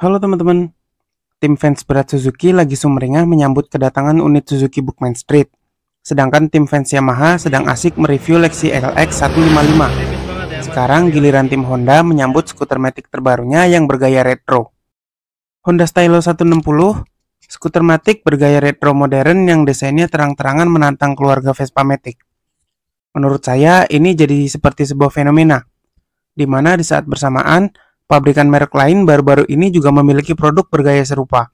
Halo teman-teman, tim fans berat Suzuki lagi sumringah menyambut kedatangan unit Suzuki Bookman Street. Sedangkan tim fans Yamaha sedang asik mereview Lexi LX 155. Sekarang giliran tim Honda menyambut skuter matic terbarunya yang bergaya retro. Honda Stylo 160, skuter matic bergaya retro modern yang desainnya terang-terangan menantang keluarga Vespa Matic. Menurut saya ini jadi seperti sebuah fenomena, di mana di saat bersamaan pabrikan merek lain baru-baru ini juga memiliki produk bergaya serupa.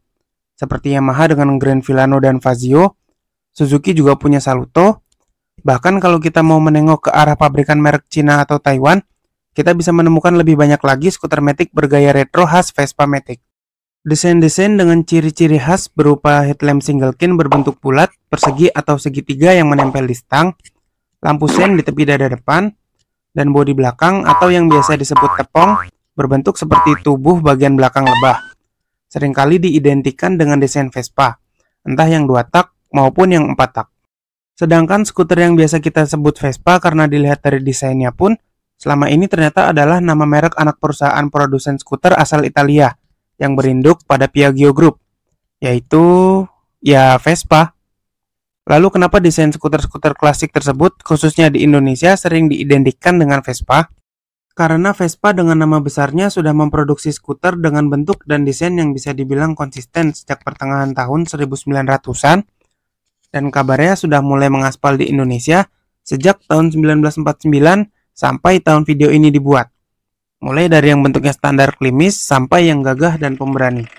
Seperti Yamaha dengan Grand Villano dan Fazio, Suzuki juga punya Saluto. Bahkan kalau kita mau menengok ke arah pabrikan merek Cina atau Taiwan, kita bisa menemukan lebih banyak lagi skuter matic bergaya retro khas Vespa Matic. Desain-desain dengan ciri-ciri khas berupa headlamp single kin berbentuk bulat, persegi atau segitiga yang menempel di stang, lampu sen di tepi dada depan, dan bodi belakang atau yang biasa disebut tepong berbentuk seperti tubuh bagian belakang lebah. Seringkali diidentikan dengan desain Vespa, entah yang 2 tak maupun yang 4 tak. Sedangkan skuter yang biasa kita sebut Vespa karena dilihat dari desainnya pun, selama ini ternyata adalah nama merek anak perusahaan produsen skuter asal Italia yang berinduk pada Piaggio Group, yaitu Vespa. Lalu kenapa desain skuter-skuter klasik tersebut khususnya di Indonesia sering diidentikan dengan Vespa? Karena Vespa dengan nama besarnya sudah memproduksi skuter dengan bentuk dan desain yang bisa dibilang konsisten sejak pertengahan tahun 1900-an, dan kabarnya sudah mulai mengaspal di Indonesia sejak tahun 1949 sampai tahun video ini dibuat. Mulai dari yang bentuknya standar klimis sampai yang gagah dan pemberani.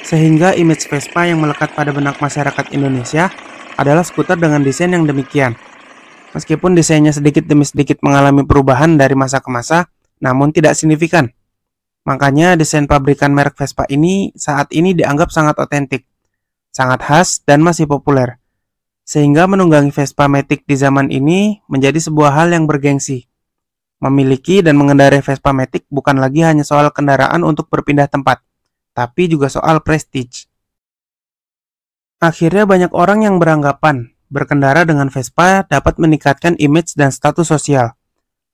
Sehingga image Vespa yang melekat pada benak masyarakat Indonesia adalah skuter dengan desain yang demikian. Meskipun desainnya sedikit demi sedikit mengalami perubahan dari masa ke masa, namun tidak signifikan. Makanya desain pabrikan merek Vespa ini saat ini dianggap sangat otentik, sangat khas dan masih populer. Sehingga menunggangi Vespa Matic di zaman ini menjadi sebuah hal yang bergengsi. Memiliki dan mengendarai Vespa Matic bukan lagi hanya soal kendaraan untuk berpindah tempat, tapi juga soal prestige. Akhirnya banyak orang yang beranggapan berkendara dengan Vespa dapat meningkatkan image dan status sosial.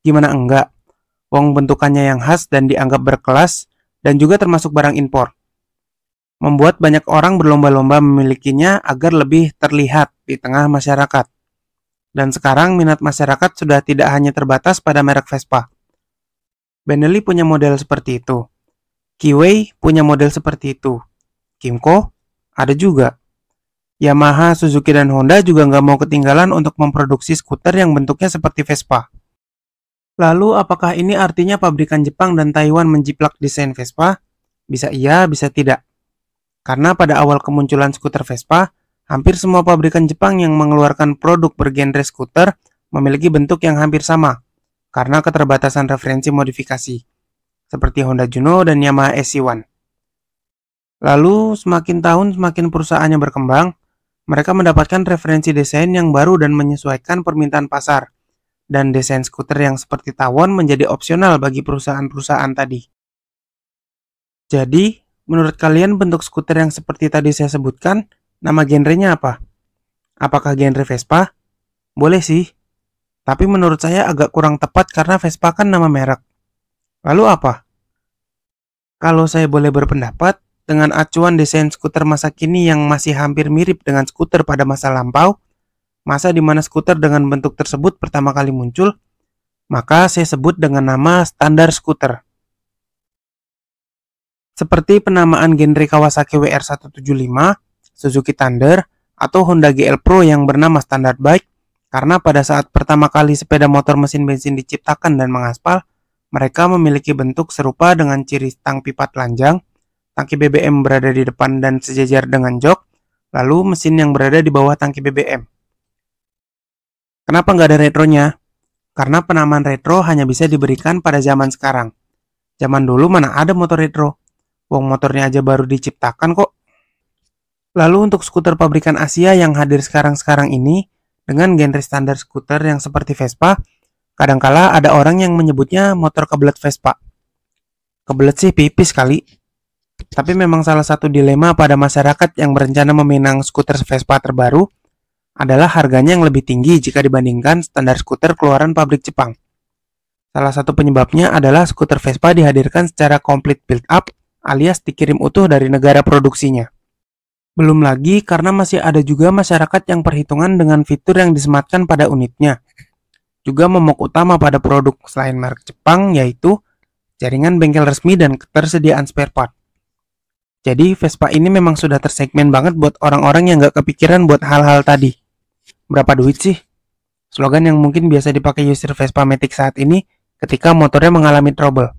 Gimana enggak? Wong bentukannya yang khas dan dianggap berkelas dan juga termasuk barang impor. Membuat banyak orang berlomba-lomba memilikinya agar lebih terlihat di tengah masyarakat. Dan sekarang minat masyarakat sudah tidak hanya terbatas pada merek Vespa. Benelli punya model seperti itu. Kiway punya model seperti itu. Kymco ada juga. Yamaha, Suzuki, dan Honda juga nggak mau ketinggalan untuk memproduksi skuter yang bentuknya seperti Vespa. Lalu apakah ini artinya pabrikan Jepang dan Taiwan menjiplak desain Vespa? Bisa iya, bisa tidak. Karena pada awal kemunculan skuter Vespa, hampir semua pabrikan Jepang yang mengeluarkan produk bergenre skuter memiliki bentuk yang hampir sama, karena keterbatasan referensi modifikasi seperti Honda Juno dan Yamaha SC1. Lalu semakin tahun semakin perusahaannya berkembang, mereka mendapatkan referensi desain yang baru dan menyesuaikan permintaan pasar, dan desain skuter yang seperti tawon menjadi opsional bagi perusahaan-perusahaan tadi. Jadi, menurut kalian bentuk skuter yang seperti tadi saya sebutkan, nama genrenya apa? Apakah genre Vespa? Boleh sih, tapi menurut saya agak kurang tepat karena Vespa kan nama merek. Lalu apa? Kalau saya boleh berpendapat, dengan acuan desain skuter masa kini yang masih hampir mirip dengan skuter pada masa lampau, masa di mana skuter dengan bentuk tersebut pertama kali muncul, maka saya sebut dengan nama standar skuter. Seperti penamaan genre Kawasaki WR175, Suzuki Thunder, atau Honda GL Pro yang bernama Standard Bike, karena pada saat pertama kali sepeda motor mesin bensin diciptakan dan mengaspal, mereka memiliki bentuk serupa dengan ciri stang pipa telanjang, tangki BBM berada di depan dan sejajar dengan jok, lalu mesin yang berada di bawah tangki BBM. Kenapa nggak ada retronya? Karena penamaan retro hanya bisa diberikan pada zaman sekarang. Zaman dulu mana ada motor retro? Wong motornya aja baru diciptakan kok. Lalu untuk skuter pabrikan Asia yang hadir sekarang-sekarang ini, dengan genre standar skuter yang seperti Vespa, Kadangkala ada orang yang menyebutnya motor kebelet Vespa. Kebelet sih pipis kali. Tapi memang salah satu dilema pada masyarakat yang berencana meminang skuter Vespa terbaru adalah harganya yang lebih tinggi jika dibandingkan standar skuter keluaran pabrik Jepang. Salah satu penyebabnya adalah skuter Vespa dihadirkan secara complete build up alias dikirim utuh dari negara produksinya. Belum lagi karena masih ada juga masyarakat yang perhitungan dengan fitur yang disematkan pada unitnya. Juga momok utama pada produk selain merek Jepang yaitu jaringan bengkel resmi dan ketersediaan spare part. Jadi Vespa ini memang sudah tersegmen banget buat orang-orang yang gak kepikiran buat hal-hal tadi. Berapa duit sih? Slogan yang mungkin biasa dipakai user Vespa Matic saat ini ketika motornya mengalami trouble.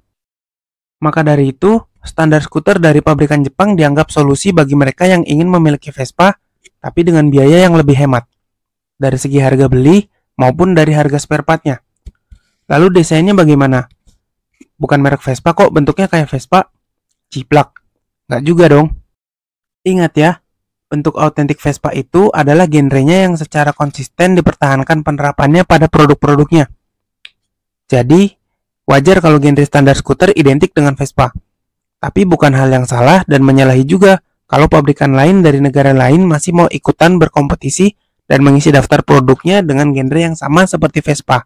Maka dari itu, standar skuter dari pabrikan Jepang dianggap solusi bagi mereka yang ingin memiliki Vespa, tapi dengan biaya yang lebih hemat, dari segi harga beli maupun dari harga spare part-nya. Lalu desainnya bagaimana? Bukan merek Vespa kok, bentuknya kayak Vespa. Ciplak. Nggak juga dong. Ingat ya, bentuk autentik Vespa itu adalah genrenya yang secara konsisten dipertahankan penerapannya pada produk-produknya. Jadi, wajar kalau genre standar skuter identik dengan Vespa. Tapi bukan hal yang salah dan menyalahi juga kalau pabrikan lain dari negara lain masih mau ikutan berkompetisi dan mengisi daftar produknya dengan genre yang sama seperti Vespa.